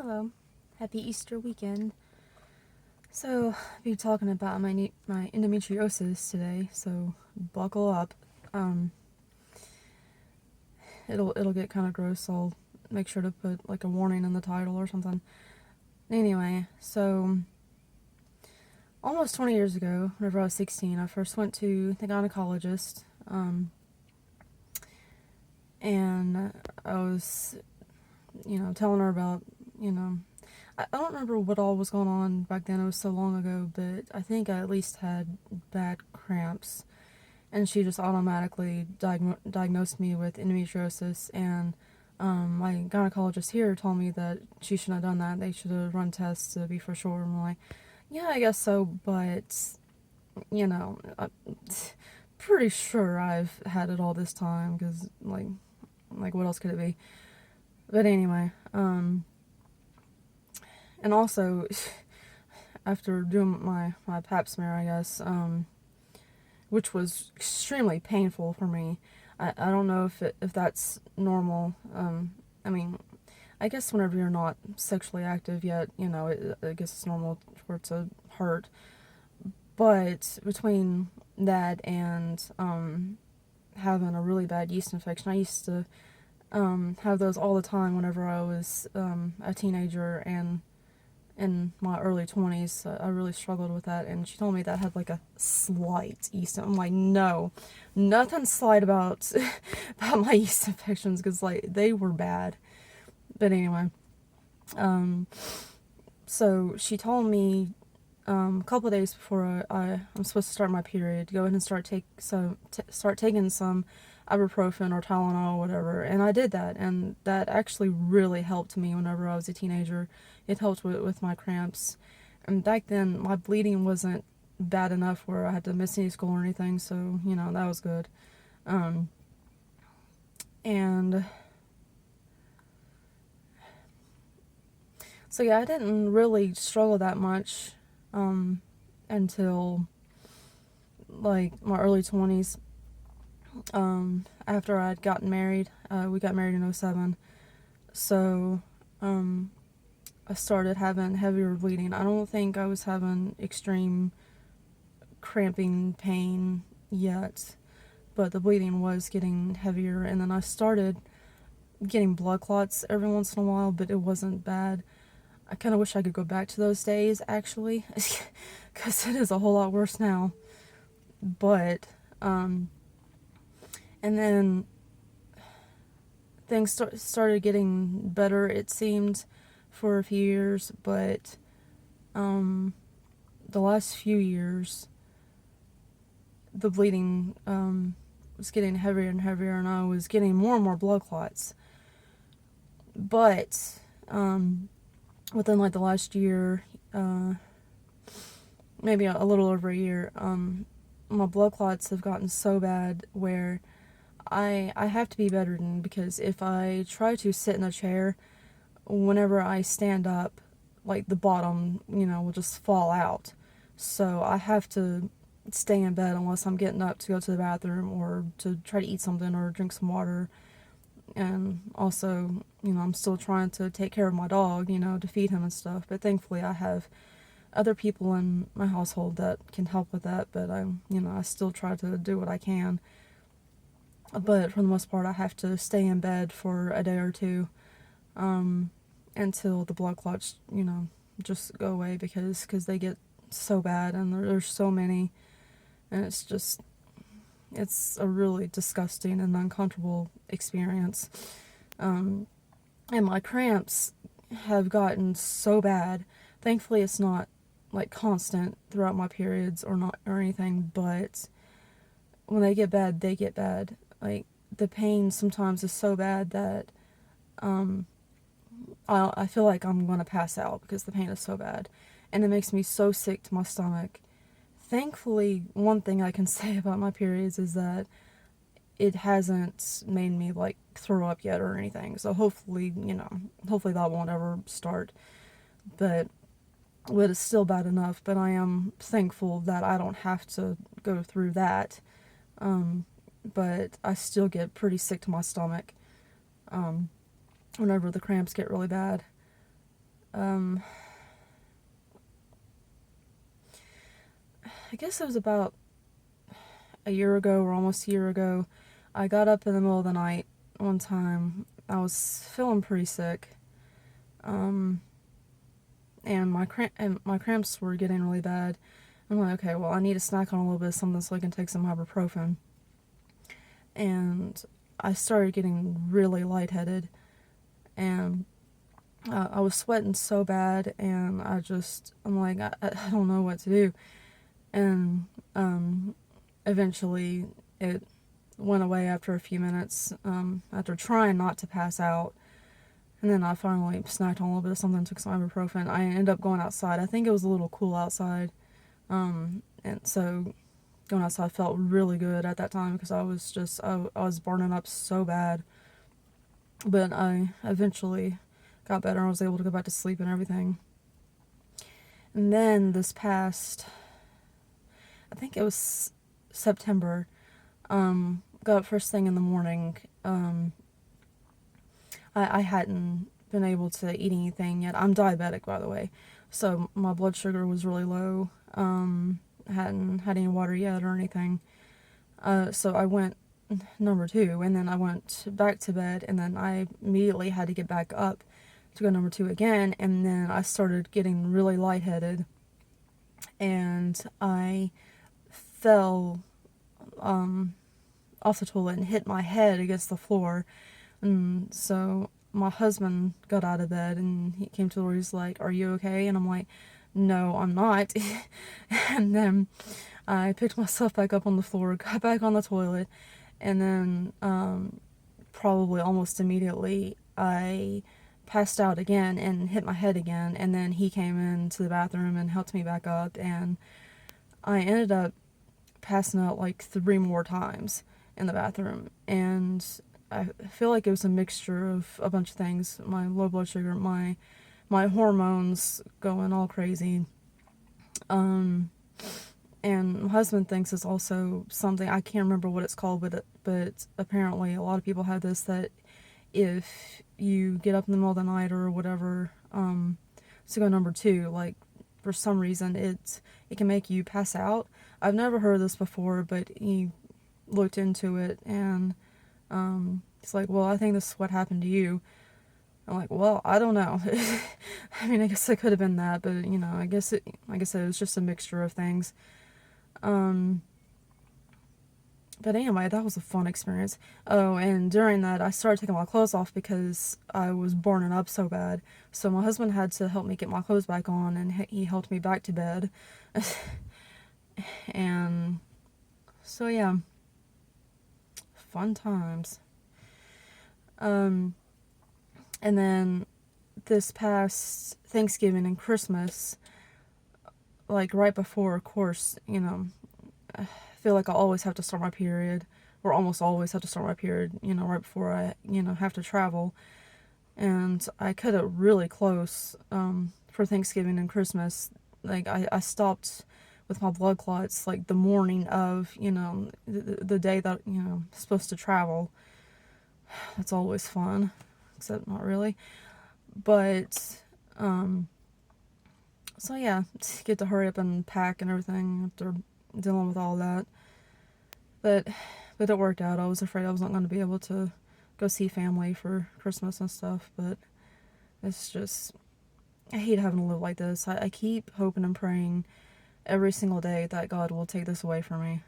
Hello, happy Easter weekend. So, I'll be talking about my endometriosis today, so buckle up. Um, it'll get kind of gross. I'll make sure to put like a warning in the title or something. Anyway, so almost 20 years ago, whenever I was 16, I first went to the gynecologist, and I was, telling her about, you know, I don't remember what all was going on back then. It was so long ago, but I think I at least had bad cramps. And she just automatically diagnosed me with endometriosis. And my gynecologist here told me that she shouldn't have done that. They should have run tests to be for sure. I'm like, yeah, I guess so, but, I'm pretty sure I've had it all this time, because, like what else could it be? But anyway, and also, after doing my pap smear, I guess, which was extremely painful for me. I don't know if that's normal. I mean, I guess whenever you're not sexually active yet, I guess it's normal for it to hurt. But between that and having a really bad yeast infection, I used to have those all the time whenever I was a teenager and in my early 20s. I really struggled with that, and she told me that I had like a slight yeast. I'm like, no, nothing slight about about my yeast infections, because like they were bad. But anyway, so she told me a couple of days before I'm supposed to start my period to go ahead and start taking some ibuprofen or Tylenol or whatever, and I did that, and that actually really helped me whenever I was a teenager. It helped with my cramps, and back then my bleeding wasn't bad enough where I had to miss any school or anything, so that was good. And so yeah, I didn't really struggle that much until like my early 20s. After I'd gotten married, we got married in '07, so I started having heavier bleeding. I don't think I was having extreme cramping pain yet, but the bleeding was getting heavier, and then I started getting blood clots every once in a while, but it wasn't bad. I kind of wish I could go back to those days, actually, because it is a whole lot worse now. But, and then things started getting better, it seemed, for a few years, but the last few years, the bleeding was getting heavier and heavier, and I was getting more and more blood clots. But within like the last year, maybe a little over a year, my blood clots have gotten so bad where I have to be bedridden, because if I try to sit in a chair, whenever I stand up, like the bottom, will just fall out. So I have to stay in bed unless I'm getting up to go to the bathroom or to try to eat something or drink some water. And also, I'm still trying to take care of my dog, to feed him and stuff. But thankfully I have other people in my household that can help with that. But I still try to do what I can. But for the most part, I have to stay in bed for a day or two, until the blood clots, just go away, because they get so bad, and there's so many, and it's a really disgusting and uncomfortable experience. And my cramps have gotten so bad. Thankfully, it's not like constant throughout my periods or anything, but when they get bad, they get bad. Like, the pain sometimes is so bad that I feel like I'm gonna pass out, because the pain is so bad, and it makes me so sick to my stomach. Thankfully, one thing I can say about my periods is that it hasn't made me like throw up yet or anything. So hopefully that won't ever start. But it's still bad enough. But I am thankful that I don't have to go through that. But I still get pretty sick to my stomach whenever the cramps get really bad. I guess it was about a year ago or almost a year ago. I got up in the middle of the night one time. I was feeling pretty sick. Um, and my cramps were getting really bad. I'm like, okay, well, I need to snack on a little bit of something so I can take some ibuprofen. And I started getting really lightheaded, and I was sweating so bad, and I'm like, I don't know what to do. And eventually it went away after a few minutes, after trying not to pass out. And then I finally snacked on a little bit of something, took some ibuprofen. I ended up going outside. I think it was a little cool outside. And so going outside felt really good at that time because I was burning up so bad. But I eventually got better and was able to go back to sleep and everything. And then this past, I think it was September, got up first thing in the morning. I hadn't been able to eat anything yet. I'm diabetic, by the way, so my blood sugar was really low. Hadn't had any water yet or anything. So I went number two, and then I went back to bed, and then I immediately had to get back up to go number two again, and then I started getting really lightheaded, and I fell off the toilet and hit my head against the floor. And so my husband got out of bed and he came to the door. He's like, "Are you okay?" And I'm like, "No, I'm not." And then I picked myself back up on the floor, got back on the toilet, and then probably almost immediately I passed out again and hit my head again. And then he came into the bathroom and helped me back up, and I ended up passing out like 3 more times in the bathroom. And I feel like it was a mixture of a bunch of things. My low blood sugar, my hormones going all crazy. And my husband thinks it's also something, I can't remember what it's called, but apparently a lot of people have this, that if you get up in the middle of the night or whatever, to go number two, like for some reason it can make you pass out. I've never heard of this before, but he looked into it, and he's like, "Well, I think this is what happened to you." I'm like, "Well, I don't know." I mean, I guess it could have been that, but I guess it was just a mixture of things. But anyway, that was a fun experience. Oh, and during that, I started taking my clothes off because I was burning up so bad. So my husband had to help me get my clothes back on, and he helped me back to bed. And so yeah, fun times. And then this past Thanksgiving and Christmas, like right before, of course, I feel like I always have to start my period, or almost always have to start my period, right before I, have to travel. And I cut it really close for Thanksgiving and Christmas. Like, I stopped with my blood clots, like, the morning of, the day that, supposed to travel. That's always fun, except not really. But, so yeah, get to hurry up and pack and everything after dealing with all that. But it worked out. I was afraid I was not going to be able to go see family for Christmas and stuff, but it's just, I hate having to live like this. I keep hoping and praying every single day that God will take this away from me.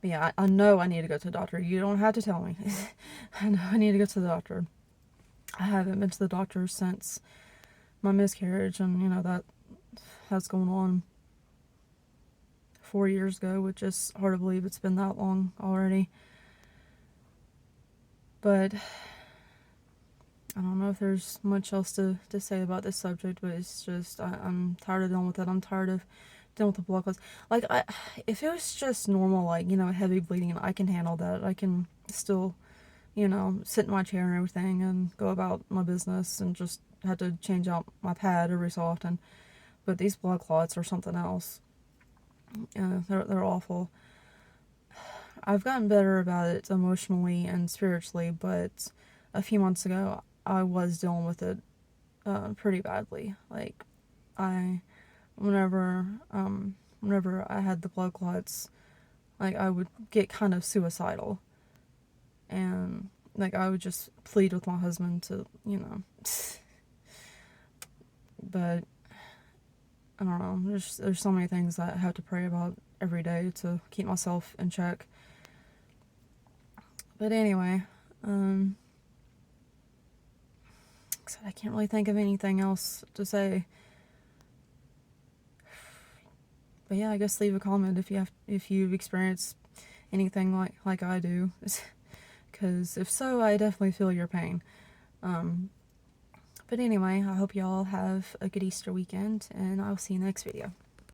But yeah, I know I need to go to the doctor. You don't have to tell me. I know I need to go to the doctor. I haven't been to the doctor since my miscarriage, and that's going on 4 years ago, which is hard to believe it's been that long already. But I don't know if there's much else to say about this subject, but it's just, I'm tired of dealing with it. I'm tired of dealing with the blood clots. Like, if it was just normal, like, heavy bleeding, I can handle that. I can still, sit in my chair and everything and go about my business and just have to change out my pad every so often. But these blood clots are something else. They're awful. I've gotten better about it emotionally and spiritually, but a few months ago, I was dealing with it pretty badly. Like, I, whenever, whenever I had the blood clots, like, I would get kind of suicidal. And, like, I would just plead with my husband to, but, I don't know, there's so many things that I have to pray about every day to keep myself in check. But anyway, I can't really think of anything else to say. But yeah, I guess leave a comment if you've experienced anything like I do, because if so, I definitely feel your pain. But anyway, I hope y'all have a good Easter weekend, and I'll see you next video.